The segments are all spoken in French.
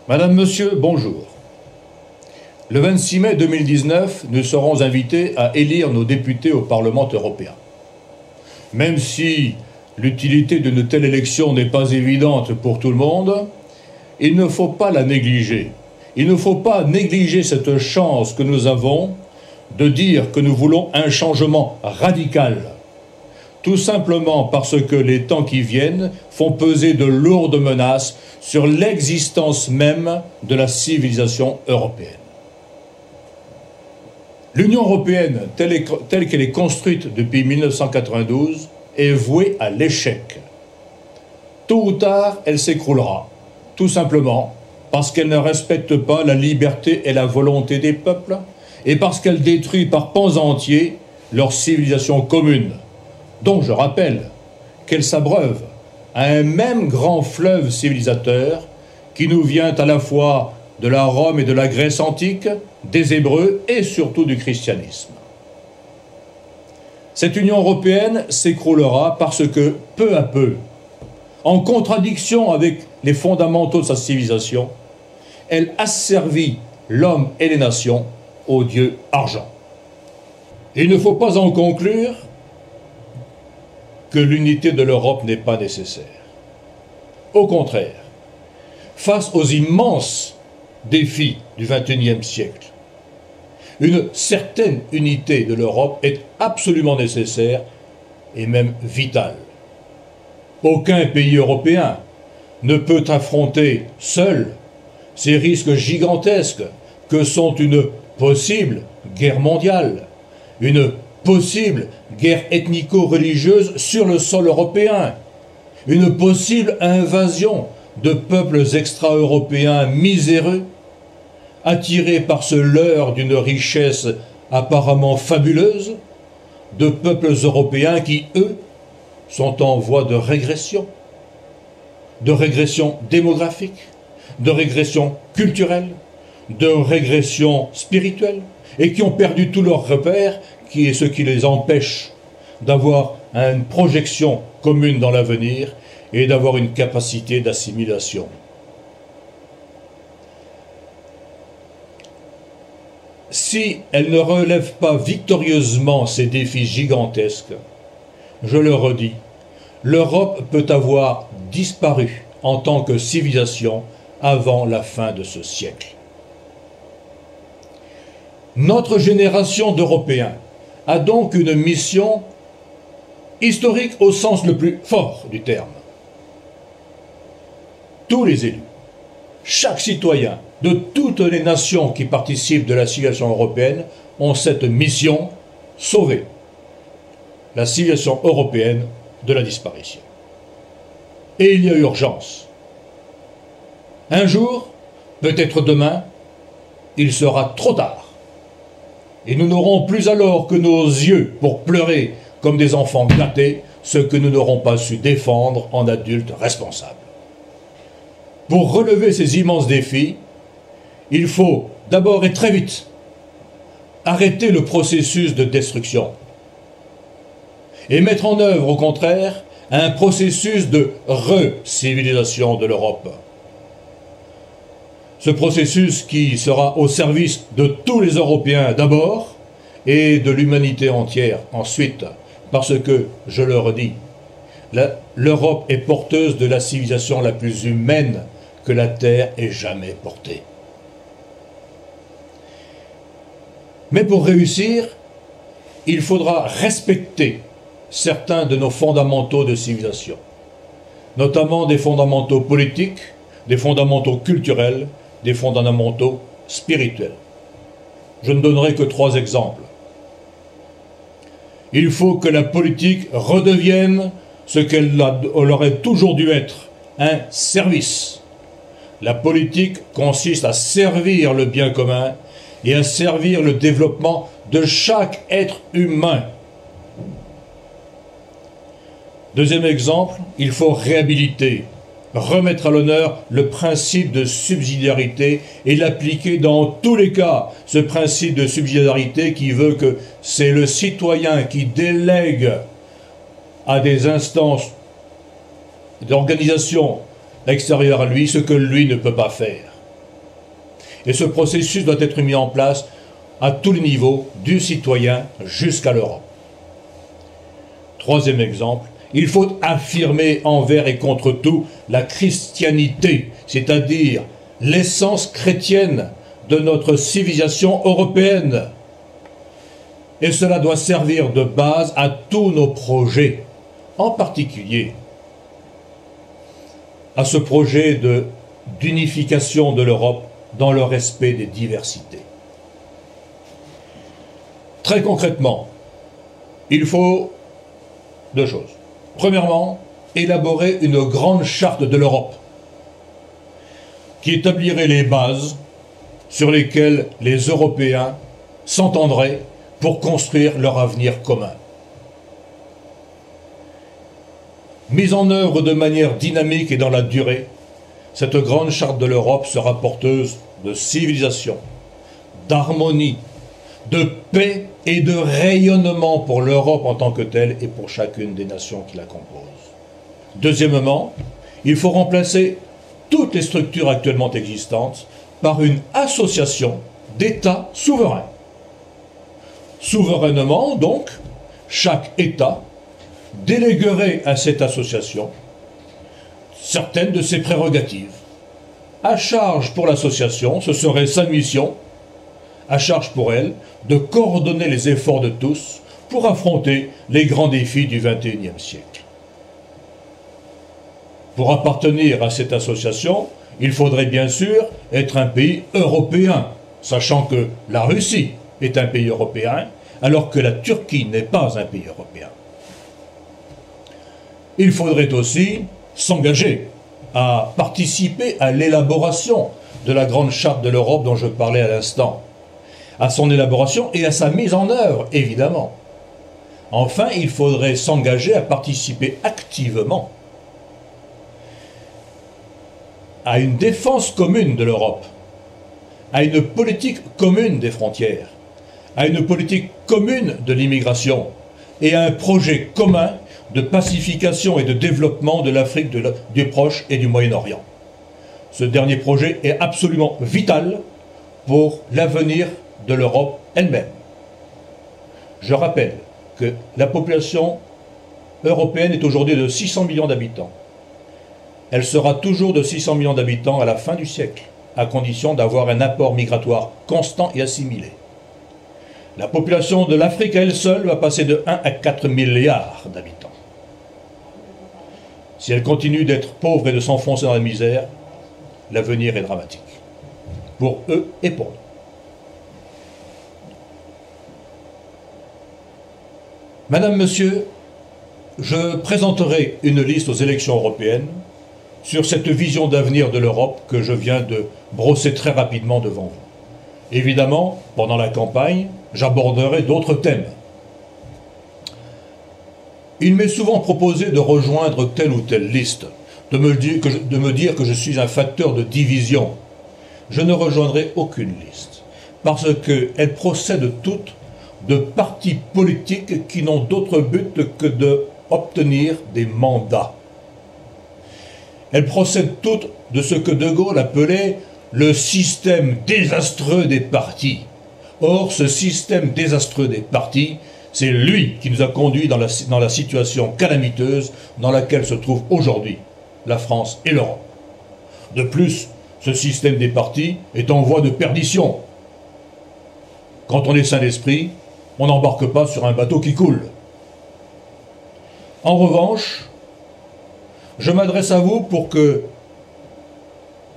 Madame, Monsieur, bonjour. Le 26 mai 2019, nous serons invités à élire nos députés au Parlement européen. Même si l'utilité d'une telle élection n'est pas évidente pour tout le monde, il ne faut pas la négliger. Il ne faut pas négliger cette chance que nous avons de dire que nous voulons un changement radical. Tout simplement parce que les temps qui viennent font peser de lourdes menaces sur l'existence même de la civilisation européenne. L'Union européenne, telle qu'elle est construite depuis 1992, est vouée à l'échec. Tôt ou tard, elle s'écroulera, tout simplement parce qu'elle ne respecte pas la liberté et la volonté des peuples, et parce qu'elle détruit par pans entiers leur civilisation commune, dont je rappelle qu'elle s'abreuve à un même grand fleuve civilisateur qui nous vient à la fois de la Rome et de la Grèce antique, des Hébreux et surtout du christianisme. Cette Union européenne s'écroulera parce que, peu à peu, en contradiction avec les fondamentaux de sa civilisation, elle asservit l'homme et les nations au dieu argent. Il ne faut pas en conclure que l'unité de l'Europe n'est pas nécessaire. Au contraire, face aux immenses défis du XXIe siècle, une certaine unité de l'Europe est absolument nécessaire et même vitale. Aucun pays européen ne peut affronter seul ces risques gigantesques que sont une possible guerre mondiale, une possible guerre ethnico-religieuse sur le sol européen, une possible invasion de peuples extra-européens miséreux, attirés par ce leurre d'une richesse apparemment fabuleuse, de peuples européens qui, eux, sont en voie de régression démographique, de régression culturelle, de régression spirituelle, et qui ont perdu tous leurs repères, qui est ce qui les empêche d'avoir une projection commune dans l'avenir et d'avoir une capacité d'assimilation. Si elle ne relève pas victorieusement ces défis gigantesques, je le redis, l'Europe peut avoir disparu en tant que civilisation avant la fin de ce siècle. Notre génération d'Européens a donc une mission historique au sens le plus fort du terme. Tous les élus, chaque citoyen de toutes les nations qui participent de la civilisation européenne ont cette mission: sauver la civilisation européenne de la disparition. Et il y a urgence. Un jour, peut-être demain, il sera trop tard. Et nous n'aurons plus alors que nos yeux pour pleurer comme des enfants gâtés ce que nous n'aurons pas su défendre en adultes responsables. Pour relever ces immenses défis, il faut d'abord et très vite arrêter le processus de destruction et mettre en œuvre au contraire un processus de re-civilisation de l'Europe. Ce processus qui sera au service de tous les Européens d'abord et de l'humanité entière ensuite, parce que, je le redis, l'Europe est porteuse de la civilisation la plus humaine que la Terre ait jamais portée. Mais pour réussir, il faudra respecter certains de nos fondamentaux de civilisation, notamment des fondamentaux politiques, des fondamentaux culturels, des fondamentaux spirituels. Je ne donnerai que 3 exemples. Il faut que la politique redevienne ce qu'elle aurait toujours dû être, un service. La politique consiste à servir le bien commun et à servir le développement de chaque être humain. Deuxième exemple, il faut réhabiliter, remettre à l'honneur le principe de subsidiarité et l'appliquer dans tous les cas. Ce principe de subsidiarité qui veut que c'est le citoyen qui délègue à des instances d'organisation extérieures à lui ce que lui ne peut pas faire. Et ce processus doit être mis en place à tous les niveaux, du citoyen jusqu'à l'Europe. Troisième exemple, il faut affirmer envers et contre tout la christianité, c'est-à-dire l'essence chrétienne de notre civilisation européenne. Et cela doit servir de base à tous nos projets, en particulier à ce projet d'unification de l'Europe dans le respect des diversités. Très concrètement, il faut deux choses. Premièrement, élaborer une grande charte de l'Europe qui établirait les bases sur lesquelles les Européens s'entendraient pour construire leur avenir commun. Mise en œuvre de manière dynamique et dans la durée, cette grande charte de l'Europe sera porteuse de civilisation, d'harmonie, de paix et de rayonnement pour l'Europe en tant que telle et pour chacune des nations qui la composent. Deuxièmement, il faut remplacer toutes les structures actuellement existantes par une association d'États souverains. Souverainement, donc, chaque État déléguerait à cette association certaines de ses prérogatives. À charge pour l'association, ce serait sa mission, à charge pour elle, de coordonner les efforts de tous pour affronter les grands défis du XXIe siècle. Pour appartenir à cette association, il faudrait bien sûr être un pays européen, sachant que la Russie est un pays européen, alors que la Turquie n'est pas un pays européen. Il faudrait aussi s'engager à participer à l'élaboration de la grande charte de l'Europe dont je parlais à l'instant, à son élaboration et à sa mise en œuvre, évidemment. Enfin, il faudrait s'engager à participer activement à une défense commune de l'Europe, à une politique commune des frontières, à une politique commune de l'immigration et à un projet commun de pacification et de développement de l'Afrique du Proche et du Moyen-Orient. Ce dernier projet est absolument vital pour l'avenir de l'Europe elle-même. Je rappelle que la population européenne est aujourd'hui de 600 millions d'habitants. Elle sera toujours de 600 millions d'habitants à la fin du siècle, à condition d'avoir un apport migratoire constant et assimilé. La population de l'Afrique à elle seule va passer de 1 à 4 milliards d'habitants. Si elle continue d'être pauvre et de s'enfoncer dans la misère, l'avenir est dramatique. Pour eux et pour nous. Madame, Monsieur, je présenterai une liste aux élections européennes sur cette vision d'avenir de l'Europe que je viens de brosser très rapidement devant vous. Évidemment, pendant la campagne, j'aborderai d'autres thèmes. Il m'est souvent proposé de rejoindre telle ou telle liste, de me dire que je suis un facteur de division. Je ne rejoindrai aucune liste, parce qu'elles procèdent toutes de partis politiques qui n'ont d'autre but que d'obtenir des mandats. Elles procèdent toutes de ce que De Gaulle appelait le système désastreux des partis. Or, ce système désastreux des partis, c'est lui qui nous a conduits dans la situation calamiteuse dans laquelle se trouvent aujourd'hui la France et l'Europe. De plus, ce système des partis est en voie de perdition. Quand on est sain d'esprit, on n'embarque pas sur un bateau qui coule. En revanche, je m'adresse à vous pour que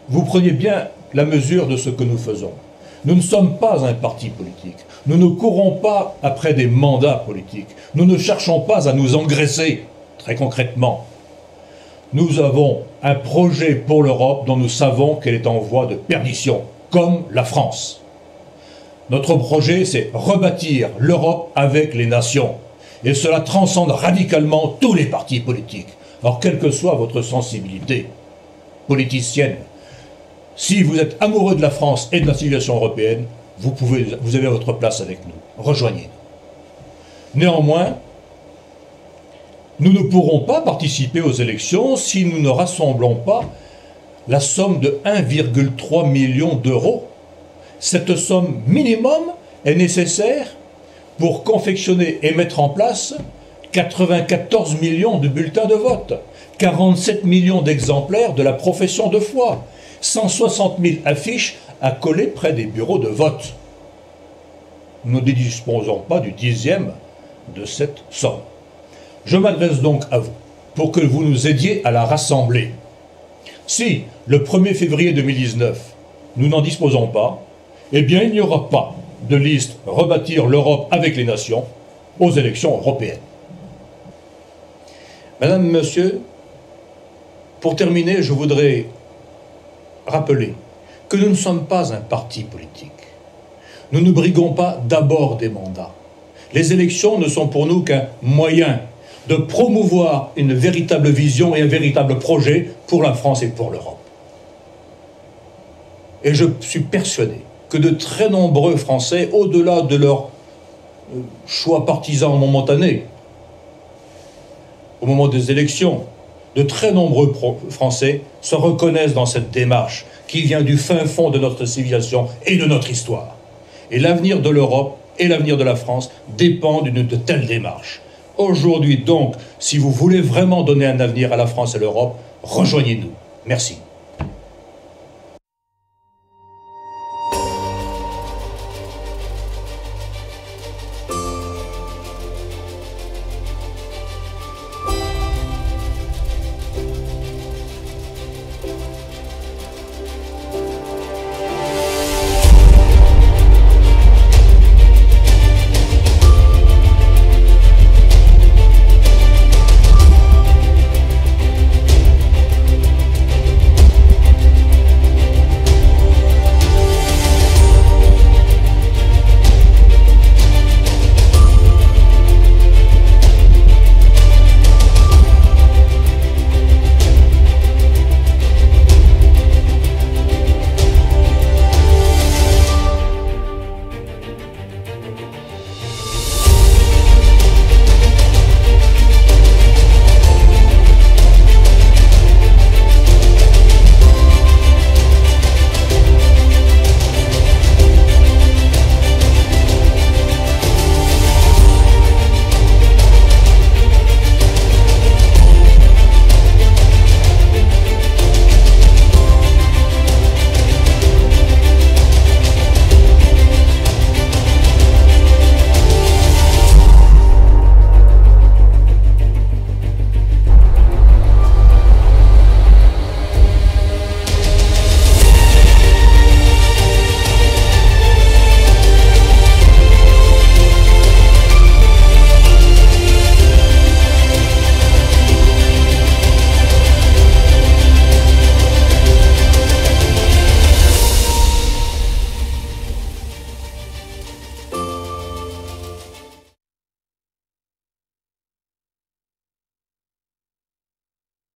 vous preniez bien la mesure de ce que nous faisons. Nous ne sommes pas un parti politique. Nous ne courons pas après des mandats politiques. Nous ne cherchons pas à nous engraisser, très concrètement. Nous avons un projet pour l'Europe dont nous savons qu'elle est en voie de perdition, comme la France. Notre projet, c'est rebâtir l'Europe avec les nations. Et cela transcende radicalement tous les partis politiques. Alors, quelle que soit votre sensibilité politicienne, si vous êtes amoureux de la France et de la civilisation européenne, vous avez votre place avec nous. Rejoignez-nous. Néanmoins, nous ne pourrons pas participer aux élections si nous ne rassemblons pas la somme de 1,3 million d'euros Cette somme minimum est nécessaire pour confectionner et mettre en place 94 millions de bulletins de vote, 47 millions d'exemplaires de la profession de foi, 160 000 affiches à coller près des bureaux de vote. Nous ne disposons pas du dixième de cette somme. Je m'adresse donc à vous pour que vous nous aidiez à la rassembler. Si, le 1er février 2019, nous n'en disposons pas, eh bien il n'y aura pas de liste Rebâtir l'Europe avec les nations aux élections européennes. Madame, Monsieur, pour terminer, je voudrais rappeler que nous ne sommes pas un parti politique. Nous ne briguons pas d'abord des mandats. Les élections ne sont pour nous qu'un moyen de promouvoir une véritable vision et un véritable projet pour la France et pour l'Europe. Et je suis persuadé que de très nombreux Français, au-delà de leur choix partisan momentané, au moment des élections, de très nombreux Français se reconnaissent dans cette démarche qui vient du fin fond de notre civilisation et de notre histoire. Et l'avenir de l'Europe et l'avenir de la France dépendent de telles démarches. Aujourd'hui donc, si vous voulez vraiment donner un avenir à la France et à l'Europe, rejoignez-nous. Merci.